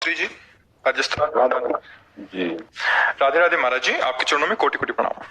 शास्त्री जी, राजस्थान जी। राधे राधे महाराज जी, आपके चरणों में कोटि कोटि प्रणाम।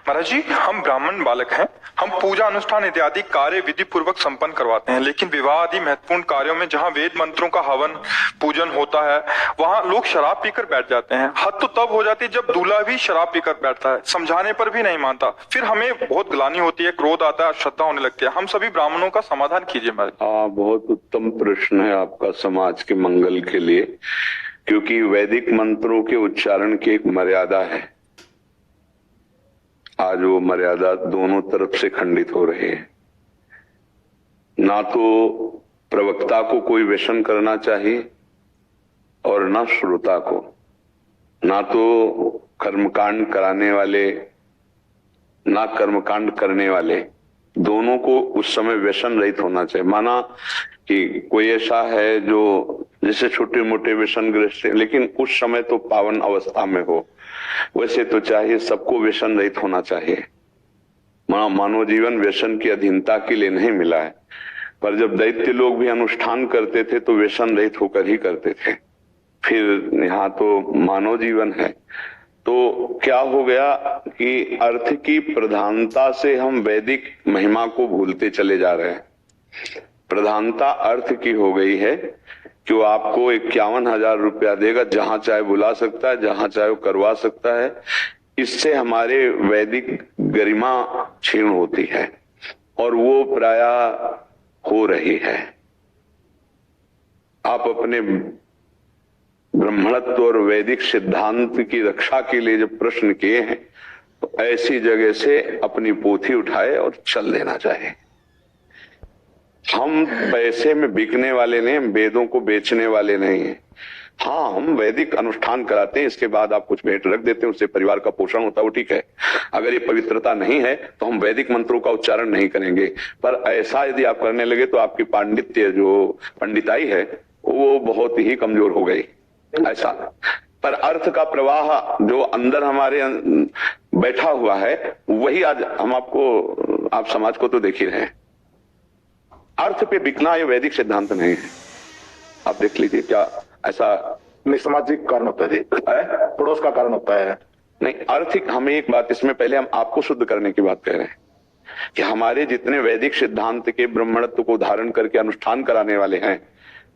महाराज जी, हम ब्राह्मण बालक हैं। हम पूजा अनुष्ठान इत्यादि कार्य विधि पूर्वक संपन्न करवाते हैं, लेकिन विवाह आदि महत्वपूर्ण कार्यों में जहाँ वेद मंत्रों का हवन पूजन होता है, वहाँ लोग शराब पीकर बैठ जाते हैं। हद तो तब हो जाती है जब दूल्हा भी शराब पीकर बैठता है, समझाने पर भी नहीं मानता। फिर हमें बहुत ग्लानि होती है, क्रोध आता है, श्रद्धा होने लगती है। हम सभी ब्राह्मणों का समाधान कीजिए महाराज। हाँ, बहुत उत्तम प्रश्न है आपका समाज के मंगल के लिए, क्योंकि वैदिक मंत्रों के उच्चारण की एक मर्यादा है। आज वो मर्यादा दोनों तरफ से खंडित हो रही है। ना तो प्रवक्ता को कोई व्यसन करना चाहिए और ना श्रोता को, ना तो कर्मकांड कराने वाले ना कर्मकांड करने वाले, दोनों को उस समय व्यसन रहित होना चाहिए। माना कि कोई ऐसा है जो जैसे छोटे मोटे व्यसन ग्रस्त है, लेकिन उस समय तो पावन अवस्था में हो, वैसे तो चाहिए सबको व्यसन रहित होना चाहिए। मानव जीवन व्यसन की अधीनता के लिए नहीं मिला है, पर जब दैत्य लोग भी अनुष्ठान करते थे तो व्यसन रहित होकर ही करते थे। फिर यहाँ तो मानव जीवन है, तो क्या हो गया कि अर्थ की प्रधानता से हम वैदिक महिमा को भूलते चले जा रहे हैं। प्रधानता अर्थ की हो गई है कि वो आपको 51,000 रुपया देगा, जहां चाहे बुला सकता है, जहां चाहे वो करवा सकता है। इससे हमारे वैदिक गरिमा क्षीण होती है और वो प्रायः हो रही है। आप अपने ब्राह्मणत्व और वैदिक सिद्धांत की रक्षा के लिए जब प्रश्न किए हैं, तो ऐसी जगह से अपनी पोथी उठाए और चल देना चाहिए। हम पैसे में बिकने वाले नहीं, हम वेदों को बेचने वाले नहीं हैं। हाँ, हम वैदिक अनुष्ठान कराते हैं, इसके बाद आप कुछ भेंट रख देते हैं, उससे परिवार का पोषण होता है, वो ठीक है। अगर ये पवित्रता नहीं है तो हम वैदिक मंत्रों का उच्चारण नहीं करेंगे। पर ऐसा यदि आप करने लगे तो आपकी पांडित्य जो पंडिताई है वो बहुत ही कमजोर हो गई। ऐसा पर अर्थ का प्रवाह जो अंदर हमारे बैठा हुआ है, वही आज हम आपको, आप समाज को तो देख ही रहे हैं। अर्थ पे बिकना ये वैदिक सिद्धांत नहीं है। आप देख लीजिए, क्या ऐसा नहीं सामाजिक कारण होता है, पड़ोस का कारण होता है। नहीं, आर्थिक, हमें एक बात इसमें पहले हम आपको शुद्ध करने की बात कह रहे हैं कि हमारे जितने वैदिक सिद्धांत के ब्राह्मणत्व को धारण करके अनुष्ठान कराने वाले हैं,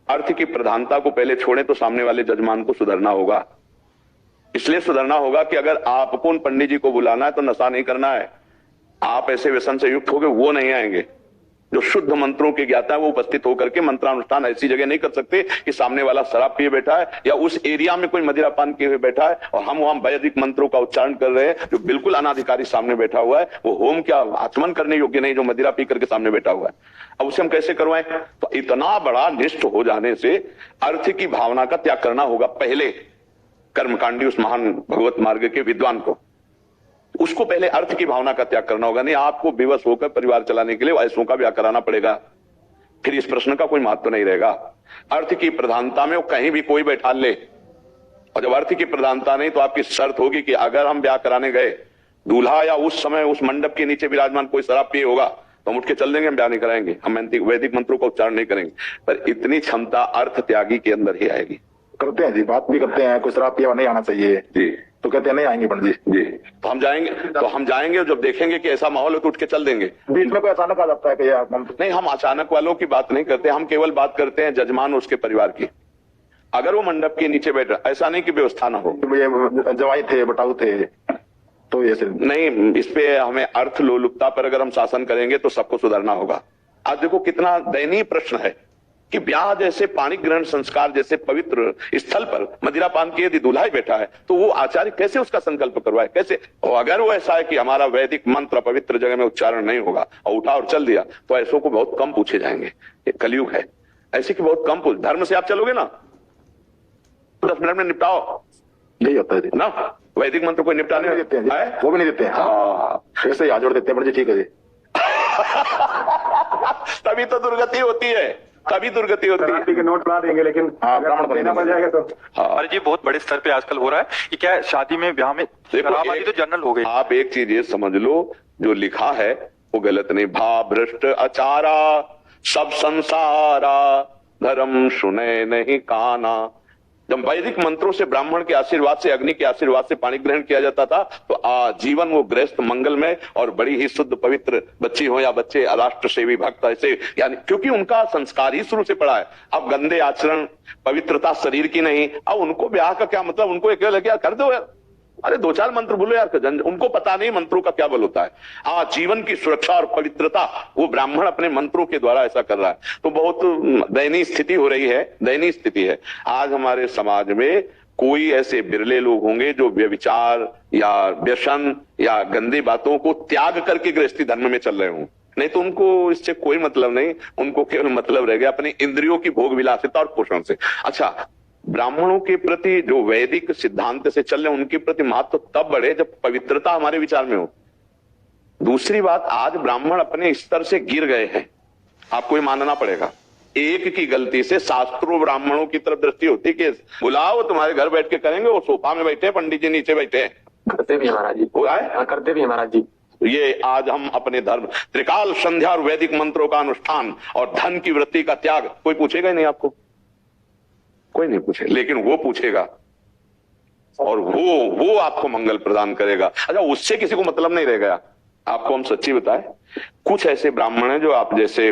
अर्थ की प्रधानता को पहले छोड़े तो सामने वाले जजमान को सुधरना होगा। इसलिए सुधरना होगा कि अगर आपको उन पंडित जी को बुलाना है तो नशा नहीं करना है। आप ऐसे व्यसन से युक्त हो गए, वो नहीं आएंगे। जो शुद्ध मंत्रों के ज्ञाता है वो उपस्थित होकर के मंत्रानुष्ठान ऐसी जगह नहीं कर सकते कि सामने वाला शराब पिए बैठा है या उस एरिया में कोई मदिरा पान किए हुए बैठा है और हम वहां वैदिक मंत्रों का उच्चारण कर रहे हैं। जो बिल्कुल अनाधिकारी सामने बैठा हुआ है, वो होम क्या आचमन करने योग्य नहीं, जो मदिरा पी करके सामने बैठा हुआ है। अब उसे हम कैसे करवाएं? तो इतना बड़ा निष्ठ हो जाने से अर्थ की भावना का त्याग करना होगा पहले। कर्मकांडी उस महान भगवत मार्ग के विद्वान को, उसको पहले अर्थ की भावना का त्याग करना होगा। नहीं, आपको विवश होकर परिवार चलाने के लिए ऐसों का ब्याह कराना पड़ेगा, फिर इस प्रश्न का कोई महत्व नहीं रहेगा। अर्थ की प्रधानता में वो कहीं भी कोई बैठा ले, और जब अर्थ की प्रधानता नहीं तो आपकी शर्त होगी कि अगर हम ब्याह कराने गए, दूल्हा या उस समय उस मंडप के नीचे विराजमान कोई शराब पिए होगा तो हम उठ के चल देंगे, हम ब्याह नहीं कराएंगे, हम वैदिक मंत्रों का उच्चारण नहीं करेंगे। पर इतनी क्षमता अर्थ त्यागी के अंदर ही आएगी। करते हैं जी, बात भी करते हैं, कोई शराब पिया नहीं आना चाहिए जी, तो कहते हैं नहीं आएंगे पंडित जी। तो हम जाएंगे जब देखेंगे कि ऐसा माहौल है तो उठ के चल देंगे। बीच में कोई अचानक आ जाता है कि यार नहीं, हम अचानक वालों की बात नहीं करते, हम केवल बात करते हैं जजमान उसके परिवार की। अगर वो मंडप के नीचे बैठ, ऐसा नहीं कि व्यवस्था ना हो, जवाई थे, बटाऊ थे, तो ये नहीं, इस पे हमें अर्थ लोलुपता पर अगर हम शासन करेंगे तो सबको सुधरना होगा। आज देखो कितना दयनीय प्रश्न है कि ब्याह जैसे पाणी ग्रहण संस्कार जैसे पवित्र स्थल पर मदिरा पान किए यदि दूल्हा ही बैठा है तो वो आचार्य कैसे उसका संकल्प करवाए, कैसे? और अगर वो ऐसा है कि हमारा वैदिक मंत्र पवित्र जगह में उच्चारण नहीं होगा और उठा और चल दिया, तो ऐसों को बहुत कम पूछे जाएंगे। ये कलयुग है, ऐसे की बहुत कम पूछ। धर्म से आप चलोगे ना, 10 मिनट में निपटाओ, यही होता है ना। वैदिक मंत्र को निपटाने देते हैं, वो भी नहीं देते हैं। हाँ, ऐसे ही हाथ जोड़ देते हैं, जी ठीक है जी। तभी तो दुर्गति होती है, तभी दुर्गति होती है। के नोट बना देंगे, लेकिन ब्राह्मण देना पड़ जाएगा तो। अरे जी, बहुत बड़े स्तर पे आजकल हो रहा है कि क्या शादी में, ब्याह में शराब आदि तो जनरल हो गई। आप एक चीज ये समझ लो, जो लिखा है वो गलत नहीं। भा भ्रष्ट आचारा सब संसारा, धर्म सुने नहीं काना। जब वैदिक मंत्रों से, ब्राह्मण के आशीर्वाद से, अग्नि के आशीर्वाद से पानी ग्रहण किया जाता था तो आजीवन वो गृहस्थ मंगलमय और बड़ी ही शुद्ध पवित्र बच्ची हो या बच्चे राष्ट्र सेवी भक्त ऐसे, यानी क्योंकि उनका संस्कार ही शुरू से पड़ा है। अब गंदे आचरण, पवित्रता शरीर की नहीं, अब उनको ब्याह का क्या मतलब, उनको एक लगे कर दो यार, अरे 2-4 मंत्र बोलो यार, उनको पता नहीं मंत्रों का क्या बल होता है। जीवन की सुरक्षा और पवित्रता वो ब्राह्मण अपने मंत्रों के द्वारा ऐसा कर रहा है। तो बहुत दयनीय स्थिति हो रही है, दयनीय स्थिति है। आज हमारे समाज में कोई ऐसे बिरले लोग होंगे जो व्यभिचार या व्यसन या गंदी बातों को त्याग करके गृहस्थी धर्म में चल रहे हों, नहीं तो उनको इससे कोई मतलब नहीं, उनको केवल मतलब रह गया अपनी इंद्रियों की भोग विलासिता और पोषण से। अच्छा, ब्राह्मणों के प्रति जो वैदिक सिद्धांत से चल रहे हैं उनके प्रति महत्व तब बढ़े जब पवित्रता हमारे विचार में हो। दूसरी बात, आज ब्राह्मण अपने स्तर से गिर गए हैं, आपको ये मानना पड़ेगा। एक की गलती से शास्त्रों ब्राह्मणों की तरफ दृष्टि होती कि बुलाओ तुम्हारे घर बैठ के करेंगे, वो सोफा में बैठे, पंडित जी नीचे बैठे हैं। करते भी महाराज जी, करते भी महाराज जी। ये आज हम अपने धर्म, त्रिकाल संध्या और वैदिक मंत्रों का अनुष्ठान और धन की वृत्ति का त्याग, कोई पूछेगा ही नहीं आपको, कोई नहीं पूछे, लेकिन वो पूछेगा और वो आपको मंगल प्रदान करेगा। अच्छा, उससे किसी को मतलब नहीं रह गया। आपको हम सच्ची बताएं, कुछ ऐसे ब्राह्मण हैं जो आप जैसे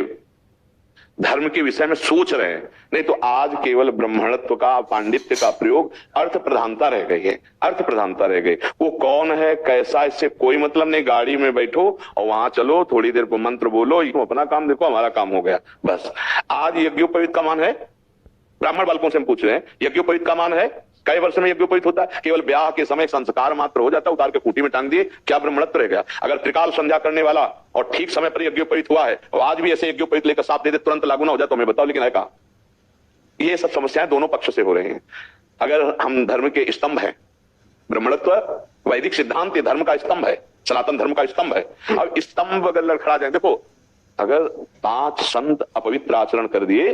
धर्म के विषय में सोच रहे हैं, नहीं तो आज केवल ब्राह्मणत्व का, पांडित्य का प्रयोग अर्थ प्रधानता रह गई है, अर्थ प्रधानता रह गई। वो कौन है, कैसा, इससे कोई मतलब नहीं। गाड़ी में बैठो और वहां चलो, थोड़ी देर को मंत्र बोलो, अपना काम देखो, हमारा काम हो गया, बस। आज यज्ञोपवीत का मान है, ब्राह्मण बालकों से हम पूछ रहे हैं, यज्ञोपवीत का मान है? कई वर्ष में यज्ञोपवीत होता है? केवल ब्याह के समय संस्कार मात्र हो जाता है, उतार के खूंटी में टांग दिए, क्या ब्राह्मणत्व रह गया? अगर त्रिकाल संध्या करने वाला और ठीक समय पर यज्ञोपवीत हुआ है और आज भी ऐसे यज्ञोपवीत लेकर साथ दे दे तुरंत लागू ना हो जाए तो हमें बताओ, लेकिन है कहां? ये सब समस्याएं दोनों पक्ष से हो रही हैं। अगर हम धर्म के स्तंभ है, ब्राह्मणत्व वैदिक सिद्धांत धर्म का स्तंभ है, सनातन धर्म का स्तंभ है। अब स्तंभ अगर लड़खड़ा जाए, देखो अगर 5 संत अपवित्र आचरण कर दिए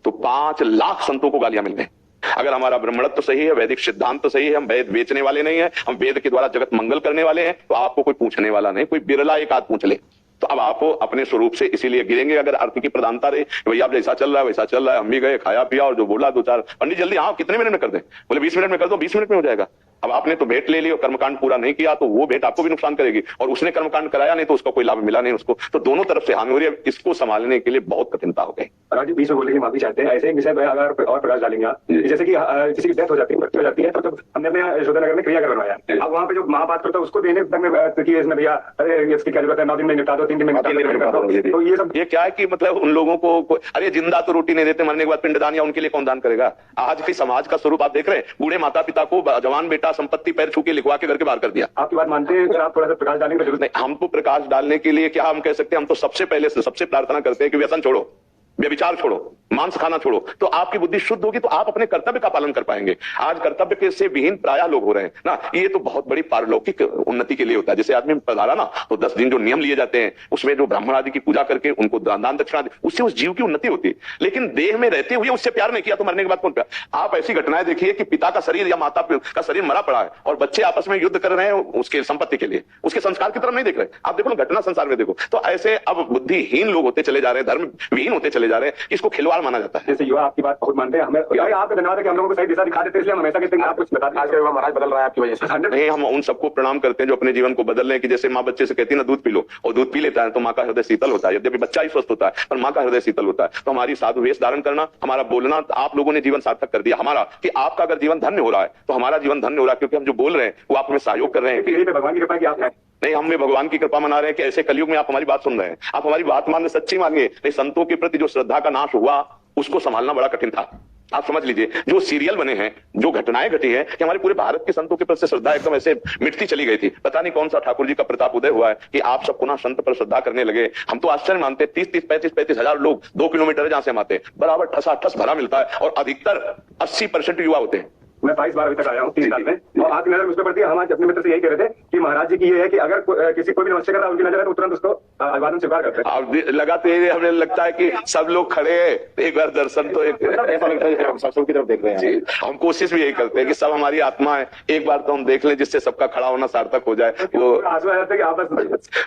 तो 5 लाख संतों को गालियां मिल गई। अगर हमारा ब्राह्मणत्व सही है, वैदिक सिद्धांत सही है, हम वेद बेचने वाले नहीं है, हम वेद के द्वारा जगत मंगल करने वाले हैं, तो आपको कोई पूछने वाला नहीं, कोई बिरला एक आध पूछ ले। तो अब आप अपने स्वरूप से इसीलिए गिरेंगे अगर अर्थ की प्रधानता रही, भैया आप जैसा चल रहा है वैसा चल रहा है, हम भी गए खाया पिया और जो बोला 2-4 पंडित जल्दी, हाँ कितने मिनट में कर दें? बोले 20 मिनट में कर दो, 20 मिनट में हो जाएगा। अब आपने तो भेंट ले ली और कर्मकांड पूरा नहीं किया तो वो भेंट आपको भी नुकसान करेगी, और उसने कर्मकांड कराया नहीं तो उसका कोई लाभ मिला नहीं उसको, तो दोनों तरफ से हानि हो रही है। इसको संभालने के लिए बहुत कठिनता हो गई। जी बीच में बोलने की माफी चाहते हैं, ऐसे एक विषय पर अगर और प्रकाश डालेंगे आप, जैसे कि किसी की डेथ हो जाती है, मृत्यु हो जाती है, तो जब हमने अपने यशोधनगर में क्रियाकर्म बनवाया, अब वहाँ पे जो महापात्र होता है उसको देने तक में इसमें भैया अरे इसकी क्या जरूरत है, 9 दिन में निपटा दो, 3 दिन में निपटा दो, तो ये सब, ये क्या है कि मतलब उन लोगों को अरे जिंदा तो रोटी नहीं देते, मरने के बाद पिंडदान या उनके लिए कौन दान करेगा? आज के समाज का स्वरूप आप देख रहे हैं, बूढ़े माता पिता को जवान बेटा संपत्ति पैर छू के लिखवा के घर के बाहर कर दिया। आपकी बात मानते हैं, आप थोड़ा सा प्रकाश डालने की जरूरत नहीं, हमको प्रकाश डालने के लिए क्या हम कह सकते हैं, हम तो सबसे पहले से सबसे प्रार्थना करते हैं कि व्यसन छोड़ो, व्यभिचार छोड़ो, मांस खाना छोड़ो, तो आपकी बुद्धि शुद्ध होगी, तो आप अपने कर्तव्य का पालन कर पाएंगे। आज कर्तव्य के से विहीन प्रायः लोग हो रहे हैं ना, ये तो बहुत बड़ी पारलौकिक उन्नति के लिए होता है। जैसे आदमी पधारा ना तो 10 दिन जो नियम लिए जाते हैं उसमें जो ब्राह्मण आदि की पूजा करके उनको दान दक्षिणा, उससे उस जीव की उन्नति होती है। लेकिन देह में रहते हुए उससे प्यार नहीं किया तो मरने के बाद कौन प्यार? आप ऐसी घटनाएं देखिए कि पिता का शरीर या माता का शरीर मरा पड़ा है और बच्चे आपस में युद्ध कर रहे हैं उसके संपत्ति के लिए, उसके संस्कार की तरफ नहीं देख रहे। आप देखो घटना संसार में देखो, तो ऐसे अब बुद्धिहीन लोग होते चले जा रहे हैं, धर्म विहीन होते चले जा रहे हैं, इसको खिलवाड़ माना जाता है। जैसे युवा आपकी बात बहुत मानते हैं, हमें आपका धन्यवाद है कि हम लोगों को सही दिशा दिखा देते हैं, इसलिए हम हमेशा कहते हैं आप कुछ बता दीजिए। आज महाराज बदल रहा है आपकी वजह से। नहीं, हम उन सबको प्रणाम करते हैं जो अपने जीवन को बदल रहे हैं, कि जैसे माँ बच्चे से कहती है ना दूध पी लो, और दूध पी लेता है तो माँ का हृदय शीतल होता है। यद्यपि बच्चा ही स्वस्थ होता है पर माँ का हृदय शीतल होता है। तो हमारी साधु वेश धारण करना, हमारा बोलना, आप लोगों ने जीवन सार्थक कर दिया हमारा, कि आपका अगर जीवन धन्य हो रहा है तो हमारा जीवन धन्य हो रहा है, क्योंकि हम जो बोल रहे हैं वो आप हमें सहयोग कर रहे हैं। भगवान की कृपा की आप है नहीं, हम भी भगवान की कृपा मना रहे हैं कि ऐसे कलयुग में आप हमारी बात सुन रहे हैं, आप हमारी बात मान सच्ची मानिए। नहीं, संतों के प्रति जो श्रद्धा का नाश हुआ उसको संभालना बड़ा कठिन था। आप समझ लीजिए, जो सीरियल बने हैं, जो घटनाएं घटी है कि हमारे पूरे भारत के संतों के प्रति श्रद्धा एकदम ऐसे मिटती चली गई थी। पता नहीं कौन सा ठाकुर जी का प्रताप उदय हुआ है कि आप सब पुनः संत पर श्रद्धा करने लगे। हम तो आश्चर्य मानते, 30-35 हजार लोग 2 किलोमीटर जहां से हम आते, बराबर ठसाठस भरा मिलता है और अधिकतर 80% युवा होते हैं। मैं 22 बार अभी तक आया हूँ 3 साल में, और आपकी नजर उस पर पड़ती है। हम आज अपने मित्र से यही कह रहे थे कि महाराज जी की ये है कि अगर किसी कोई भी नमस्ते कर रहा है उनकी नजर है तो तुरंत उसको अभिवादन स्वीकार करते हैं। अब लगाते हमें लगता है कि सब लोग खड़े हैं, एक बार दर्शन तो ऐसा लगता है हम सबकी तरफ देख रहे हैं। हम कोशिश भी यही करते हैं कि सब हमारी आत्मा है, एक बार तो हम देख लें जिससे सबका खड़ा होना सार्थक हो जाए। वो आंसू आ जाते हैं कि आप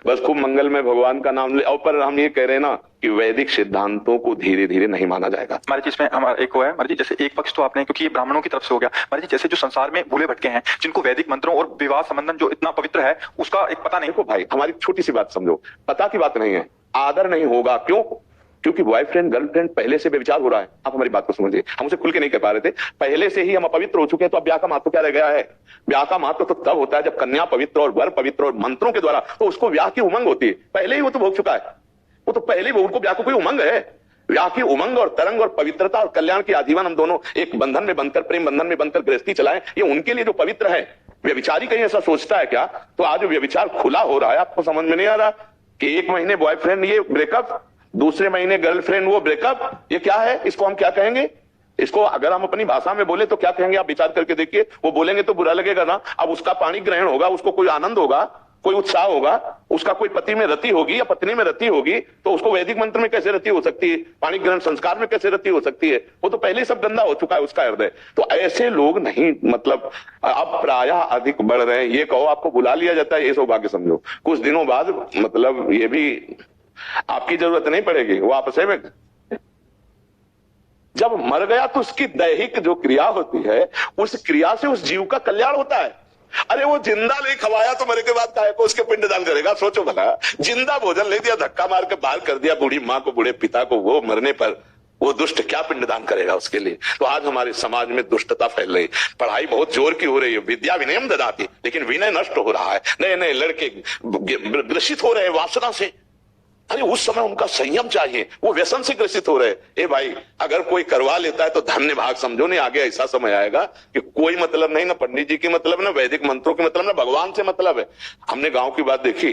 बस खूब मंगल में भगवान का नाम ले। और पर हम ये कह रहे हैं ना कि वैदिक सिद्धांतों को धीरे धीरे नहीं माना जाएगा। महाराज जी इसमें हमारा एक वो है महाराज जी, जैसे एक पक्ष तो आपने, क्योंकि ये ब्राह्मणों की तरफ से हो गया महाराज जी, जैसे जो संसार में भूले भटके हैं जिनको वैदिक मंत्रों और विवाह संबंधन जो इतना पवित्र है उसका एक पता नहीं। देखो भाई, हमारी छोटी सी बात समझो, पता की बात नहीं है, आदर नहीं होगा। क्यों? क्योंकि बॉयफ्रेंड गर्लफ्रेंड पहले से व्यभिचार हो रहा है। आप हमारी बात को समझिए, हम उसे खुल के नहीं कह पा रहे थे, पहले से ही हम अपवित्र हो चुके हैं, तो अब ब्याह का महत्व क्या रह गया है? ब्याह का महत्व तो तब होता है जब कन्या पवित्र और वर पवित्र और मंत्रों के द्वारा, तो उसको ब्याह की उमंग होती है। पहले ही वो तो भोग चुका है, वो तो पहले ही उनको ब्याह को कोई उमंग है। ब्याह की उमंग और तरंग और पवित्रता और कल्याण की आजीवन हम दोनों एक बंधन में बनकर, प्रेम बंधन में बनकर गृहस्थी चलाएं, ये उनके लिए जो पवित्र है। व्यभिचारी कहीं ऐसा सोचता है क्या? तो आज व्यभिचार खुला हो रहा है, आपको समझ में नहीं आ रहा कि एक महीने बॉयफ्रेंड ये ब्रेकअप, दूसरे महीने गर्लफ्रेंड वो ब्रेकअप, ये क्या है? इसको हम क्या कहेंगे? इसको अगर हम अपनी भाषा में बोले तो क्या कहेंगे? आप विचार करके देखिए। वो बोलेंगे तो बुरा लगेगा ना। अब उसका पाणी ग्रहण होगा, उसको कोई आनंद होगा, कोई उत्साह होगा, उसका कोई पति में रति होगी या पत्नी में रति होगी, तो उसको वैदिक मंत्र में कैसे रति हो सकती है? पाणी ग्रहण संस्कार में कैसे रति हो सकती है? वो तो पहले ही सब गंदा हो चुका है उसका हृदय। तो ऐसे लोग नहीं, मतलब अब प्रायः अधिक बढ़ रहे हैं। ये कहो आपको बुला लिया जाता है, ये सौभाग्य समझो। कुछ दिनों बाद मतलब ये भी आपकी जरूरत नहीं पड़ेगी, वो आपस में जब मर गया तो उसकी दैहिक जो क्रिया होती है, उस क्रिया से उस जीव का कल्याण होता है। अरे वो जिंदा नहीं खवाया तो मरे के बाद काहे को उसके पिंडदान करेगा? सोचो भला, जिंदा भोजन ले दिया, धक्का मार के बाहर कर दिया बूढ़ी माँ को, बूढ़े पिता को, वो मरने पर वो दुष्ट क्या पिंडदान करेगा उसके लिए? तो आज हमारे समाज में दुष्टता फैल रही, पढ़ाई बहुत जोर की हो रही है, विद्या विनयम ददाती, लेकिन विनय नष्ट हो रहा है। नए नए लड़के ग्रसित हो रहे हैं वासना से। अरे उस समय उनका संयम चाहिए, वो व्यसन से ग्रसित हो रहे। ए भाई, अगर कोई करवा लेता है तो धन्य भाग समझो, नहीं आगे ऐसा समय आएगा कि कोई मतलब नहीं, ना पंडित जी की मतलब, ना वैदिक मंत्रों के मतलब, ना भगवान से मतलब है। हमने गांव की बात देखी,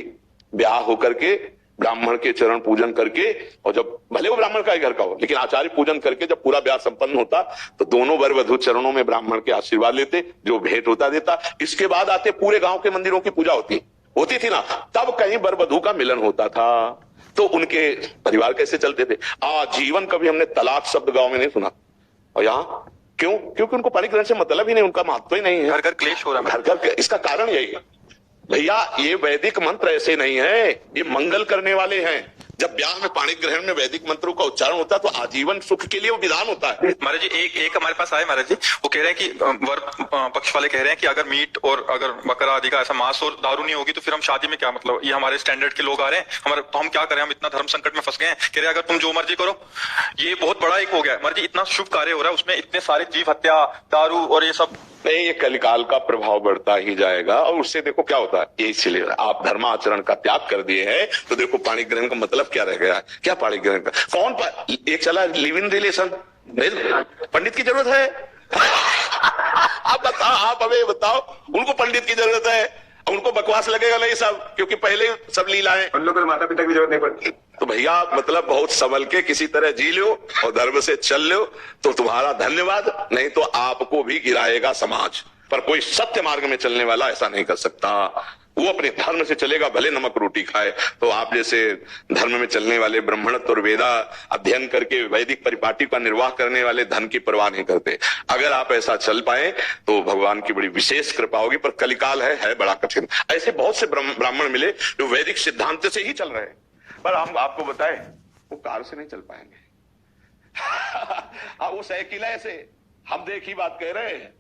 ब्याह होकर के ब्राह्मण के चरण पूजन करके, और जब भले वो ब्राह्मण का ही घर का हो, लेकिन आचार्य पूजन करके जब पूरा ब्याह संपन्न होता तो दोनों वर वधू चरणों में ब्राह्मण के आशीर्वाद लेते, जो भेंट होता देता। इसके बाद आते पूरे गांव के मंदिरों की पूजा होती थी ना, तब कहीं वर वधू का मिलन होता था, तो उनके परिवार कैसे चलते थे। आजीवन कभी हमने तलाक शब्द गांव में नहीं सुना। और यहाँ क्यों? क्योंकि उनको पाणी ग्रहण से मतलब ही नहीं, उनका महत्व ही नहीं है। घर घर क्लेश हो रहा है, घर घर। इसका कारण यही है भैया, ये वैदिक मंत्र ऐसे नहीं है, ये मंगल करने वाले हैं। जब ब्याह में पाणी ग्रहण में वैदिक मंत्रों का उच्चारण होता है तो आजीवन सुख के लिए वो विधान होता है। महाराज जी एक हमारे पास आए महाराज जी, वो कह रहे हैं कि वर पक्ष वाले कह रहे हैं कि अगर मीट और अगर बकरा आदि का ऐसा मांस और दारू नहीं होगी तो फिर हम शादी में क्या मतलब, ये हमारे स्टैंडर्ड के लोग आ रहे हैं हमारे, तो हम क्या करें? हम इतना धर्म संकट में फंस गए हैं। कह रहे हैं अगर तुम जो मर्जी करो। ये बहुत बड़ा एक हो गया महाराज जी, इतना शुभ कार्य हो रहा है, उसमें इतने सारे जीव हत्या, दारू और ये सब नहीं, ये कलिकाल का प्रभाव बढ़ता ही जाएगा। और उससे देखो क्या होता है, ये इसलिए आप धर्माचरण का त्याग कर दिए हैं तो देखो पाणी ग्रहण का मतलब क्या रह गया है? क्या पाणी ग्रहण का? कौन एक चला लिव इन रिलेशन, पंडित की जरूरत है? आप बताओ, आप हमें बताओ, उनको पंडित की जरूरत है? उनको बकवास लगेगा नहीं सब, क्योंकि पहले सब लीलाएं, उन लोगों को माता पिता की जरूरत नहीं पड़ती। तो भैया मतलब बहुत संभल के किसी तरह जी लो और धर्म से चल लो तो तुम्हारा धन्यवाद, नहीं तो आपको भी गिराएगा समाज। पर कोई सत्य मार्ग में चलने वाला ऐसा नहीं कर सकता, वो अपने धर्म से चलेगा, भले नमक रोटी खाए। तो आप जैसे धर्म में चलने वाले, ब्राह्मणत्व और वेदा अध्ययन करके वैदिक परिपाटी का निर्वाह करने वाले धन की परवाह नहीं करते। अगर आप ऐसा चल पाए तो भगवान की बड़ी विशेष कृपा होगी। पर कलिकाल है बड़ा कठिन। ऐसे बहुत से ब्राह्मण मिले जो वैदिक सिद्धांत से ही चल रहे हैं, पर हम आपको बताएं वो कार से नहीं चल पाएंगे। वो साइकिल ऐसे हम देख ही बात कह रहे हैं,